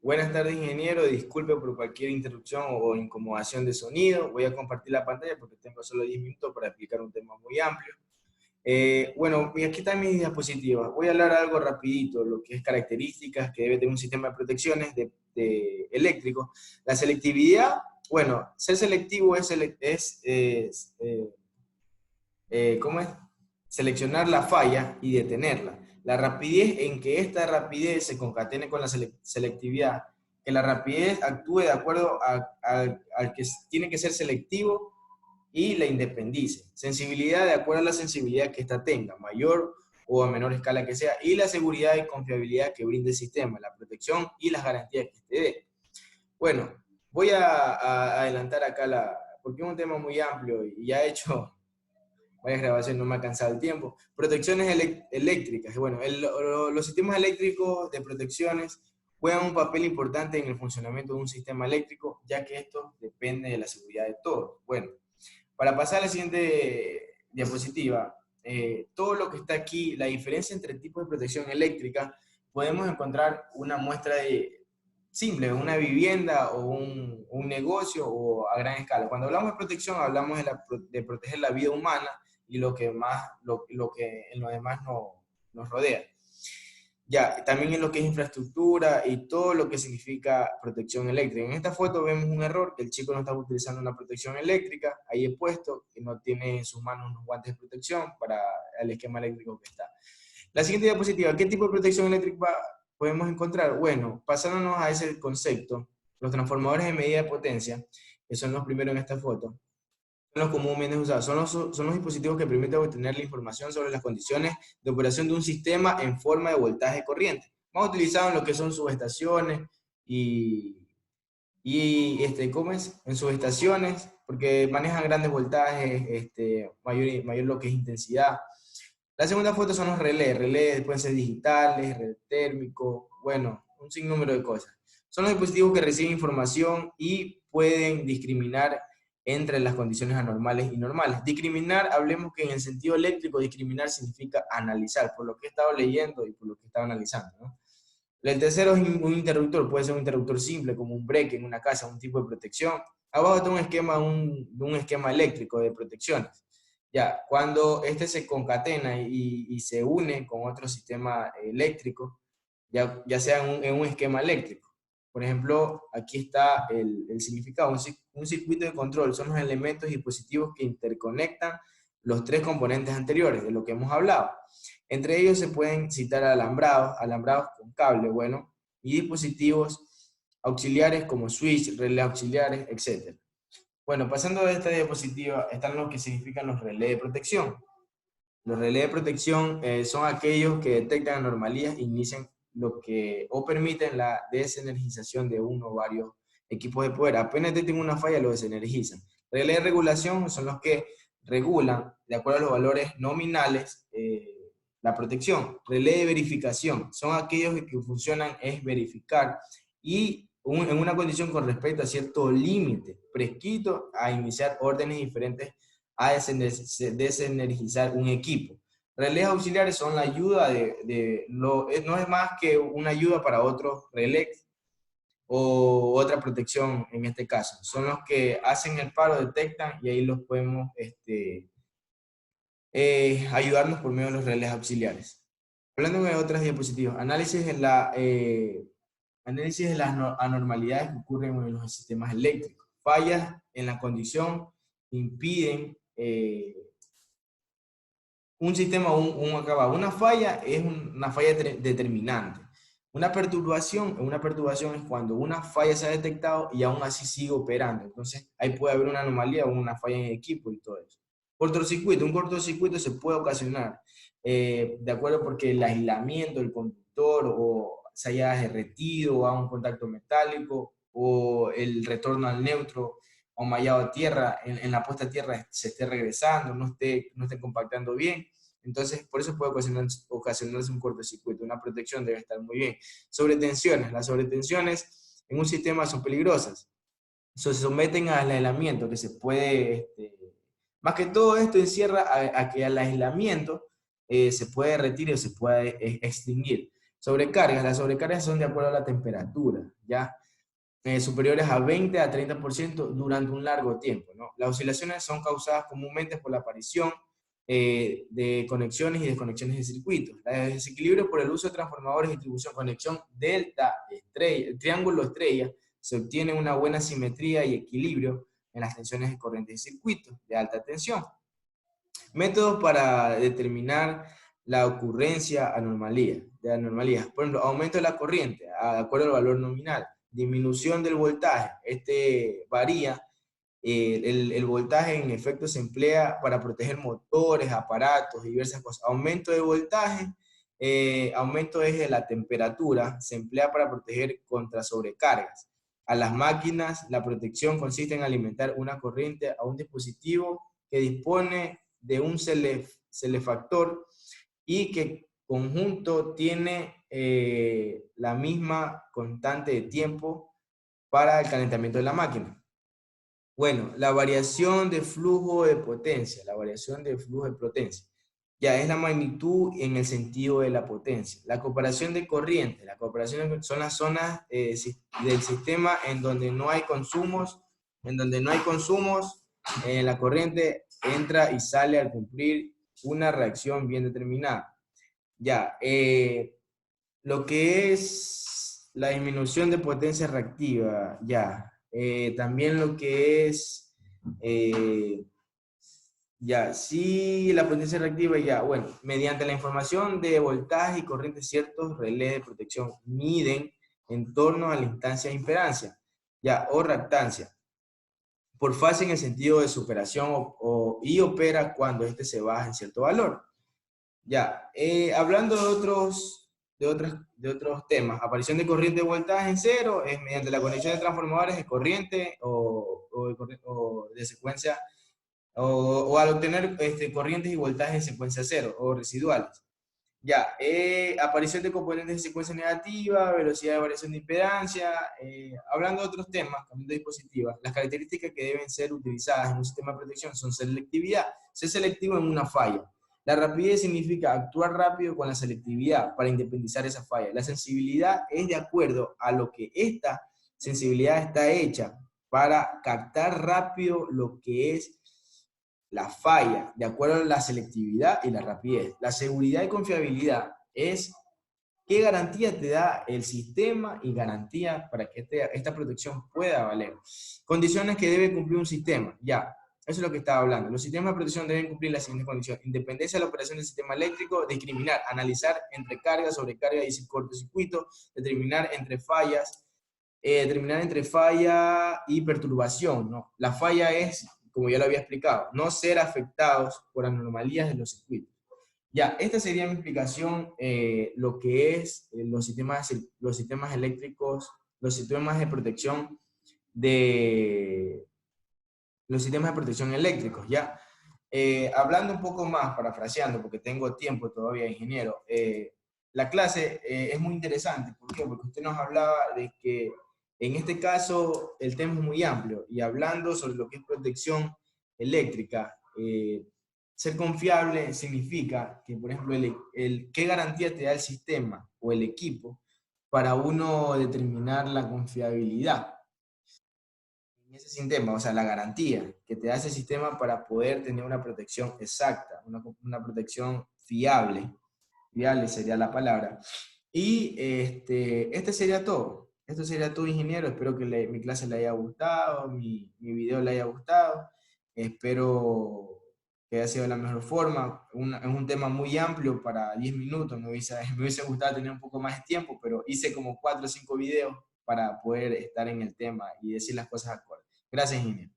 Buenas tardes, ingeniero. Disculpe por cualquier interrupción o incomodación de sonido. Voy a compartir la pantalla porque tengo solo 10 minutos para explicar un tema muy amplio. Bueno, y aquí están mis diapositivas. Voy a hablar algo rapidito, lo que es características que debe tener un sistema de protecciones eléctrico. La selectividad, bueno, ser selectivo ¿cómo es? Seleccionar la falla y detenerla. La rapidez en que esta rapidez se concatene con la selectividad, que la rapidez actúe de acuerdo al que tiene que ser selectivo y la independice. Sensibilidad de acuerdo a la sensibilidad que ésta tenga, mayor o a menor escala que sea, y la seguridad y confiabilidad que brinde el sistema, la protección y las garantías que éste dé. Bueno, voy a adelantar acá porque es un tema muy amplio y ya he hecho varias grabaciones, no me ha cansado el tiempo. Protecciones eléctricas. Bueno, los sistemas eléctricos de protecciones juegan un papel importante en el funcionamiento de un sistema eléctrico, ya que esto depende de la seguridad de todos. Bueno, para pasar a la siguiente diapositiva, todo lo que está aquí, la diferencia entre tipos de protección eléctrica, podemos encontrar una muestra simple, una vivienda o un negocio o a gran escala. Cuando hablamos de protección, hablamos de proteger la vida humana y lo que en lo demás nos rodea. Ya, también en lo que es infraestructura y todo lo que significa protección eléctrica. En esta foto vemos un error, que el chico no está utilizando una protección eléctrica, ahí he puesto que no tiene en sus manos unos guantes de protección para el esquema eléctrico que está. La siguiente diapositiva, ¿qué tipo de protección eléctrica podemos encontrar? Bueno, pasándonos a ese concepto, los transformadores de medida de potencia, que son los primeros en esta foto, son los comúnmente usados. Son los dispositivos que permiten obtener la información sobre las condiciones de operación de un sistema en forma de voltaje y corriente. Más utilizados en lo que son subestaciones ¿cómo es? En subestaciones, porque manejan grandes voltajes, mayor lo que es intensidad. La segunda foto son los relés. Relés pueden ser digitales, relé térmico, bueno, un sinnúmero de cosas. Son los dispositivos que reciben información y pueden discriminar entre las condiciones anormales y normales. Discriminar, hablemos que en el sentido eléctrico, discriminar significa analizar, por lo que he estado leyendo y por lo que he estado analizando, ¿no? El tercero es un interruptor, puede ser un interruptor simple, como un break en una casa, un tipo de protección. Abajo está un esquema eléctrico de protecciones. Ya, cuando este se concatena y se une con otro sistema eléctrico, ya sea en un esquema eléctrico. Por ejemplo, aquí está el significado. Un circuito de control son los elementos y dispositivos que interconectan los tres componentes anteriores de lo que hemos hablado. Entre ellos se pueden citar alambrados con cable, bueno, y dispositivos auxiliares como switch, relés auxiliares, etc. Bueno, pasando de esta diapositiva están lo que significan los relés de protección. Los relés de protección son aquellos que detectan anomalías e inician o permiten la desenergización de uno o varios equipos de poder. Apenas detecten una falla, lo desenergizan. Relés de regulación son los que regulan, de acuerdo a los valores nominales, la protección. Relé de verificación son aquellos que funcionan es verificar y en una condición con respecto a cierto límite prescrito a iniciar órdenes diferentes a desenergizar un equipo. Relés auxiliares son la ayuda no es más que una ayuda para otros relés o otra protección en este caso. Son los que hacen el paro, detectan y ahí los podemos ayudarnos por medio de los relés auxiliares. Hablando de otras diapositivas, análisis de las anormalidades que ocurren en los sistemas eléctricos. Fallas en la condición impiden un sistema un acabado. Una falla es una falla determinante. Una perturbación es cuando una falla se ha detectado y aún así sigue operando. Entonces ahí puede haber una anomalía o una falla en el equipo y todo eso. Cortocircuito. Un cortocircuito se puede ocasionar, de acuerdo porque el aislamiento del conductor o se haya derretido a un contacto metálico o el retorno al neutro o mallado a tierra, en la puesta a tierra se esté regresando, no esté compactando bien. Entonces, por eso puede ocasionarse un cortocircuito. Una protección debe estar muy bien. Sobretensiones. Las sobretensiones en un sistema son peligrosas. Se someten al aislamiento, que se puede, más que todo esto encierra a que al aislamiento se puede retirar o se puede extinguir. Sobrecargas, las sobrecargas son de acuerdo a la temperatura, ¿ya? Superiores a 20 a 30% durante un largo tiempo, ¿no? Las oscilaciones son causadas comúnmente por la aparición de conexiones y desconexiones de circuitos. El desequilibrio por el uso de transformadores de distribución, conexión delta, estrella, triángulo estrella, se obtiene una buena simetría y equilibrio en las tensiones de corrientes de circuitos de alta tensión. Métodos para determinar la ocurrencia de anomalías. Por ejemplo, aumento de la corriente, de acuerdo al valor nominal. Disminución del voltaje. Este varía. El voltaje en efecto se emplea para proteger motores, aparatos, diversas cosas. Aumento de voltaje. Aumento es de la temperatura. Se emplea para proteger contra sobrecargas. A las máquinas, la protección consiste en alimentar una corriente a un dispositivo que dispone de un celefactor y que conjunto tiene la misma constante de tiempo para el calentamiento de la máquina. Bueno, la variación de flujo de potencia, la variación de flujo de potencia, ya es la magnitud en el sentido de la potencia. La comparación de corriente, la comparación son las zonas del sistema en donde no hay consumos, la corriente entra y sale al cumplir una reacción bien determinada. Ya, lo que es la disminución de potencia reactiva, ya, también lo que es, ya, sí, la potencia reactiva, ya, bueno, mediante la información de voltaje y corriente, ciertos relés de protección miden en torno a la instancia de impedancia, ya, o reactancia, por fase en el sentido de superación y opera cuando este se baja en cierto valor. Ya, hablando de otros temas, aparición de corriente de voltaje en cero es mediante la conexión de transformadores de corriente o de secuencia, o al obtener corrientes y voltajes en secuencia cero o residuales. Ya, aparición de componentes de secuencia negativa, velocidad de variación de impedancia, hablando de otros temas, cambiando de dispositivos, las características que deben ser utilizadas en un sistema de protección son selectividad, ser selectivo en una falla. La rapidez significa actuar rápido con la selectividad para independizar esa falla. La sensibilidad es de acuerdo a lo que esta sensibilidad está hecha para captar rápido lo que es la falla, de acuerdo a la selectividad y la rapidez. La seguridad y confiabilidad es qué garantía te da el sistema y garantía para que esta protección pueda valer. Condiciones que debe cumplir un sistema, ya, eso es lo que estaba hablando. Los sistemas de protección deben cumplir las siguientes condiciones: independencia de la operación del sistema eléctrico, discriminar, analizar entre carga, sobrecarga y cortocircuito, determinar entre falla y perturbación, ¿no? La falla es, como ya lo había explicado, no ser afectados por anomalías de los circuitos. Ya, esta sería mi explicación, lo que es los sistemas eléctricos, los sistemas de protección de los sistemas de protección eléctricos, ¿ya? Hablando un poco más, parafraseando, porque tengo tiempo todavía, ingeniero, la clase es muy interesante. ¿Por qué? Porque usted nos hablaba de que en este caso el tema es muy amplio, y hablando sobre lo que es protección eléctrica, ser confiable significa que, por ejemplo, ¿qué garantía te da el sistema o el equipo para uno determinar la confiabilidad en ese sistema? O sea, la garantía que te da ese sistema para poder tener una protección exacta, una protección fiable. Fiable sería la palabra. Y este sería todo. Esto sería todo, ingeniero. Espero que mi clase le haya gustado, mi video le haya gustado. Espero que haya sido de la mejor forma. Es un tema muy amplio para 10 minutos. Me hubiese gustado tener un poco más de tiempo, pero hice como 4 o 5 videos para poder estar en el tema y decir las cosas acordes. Gracias, ingeniero.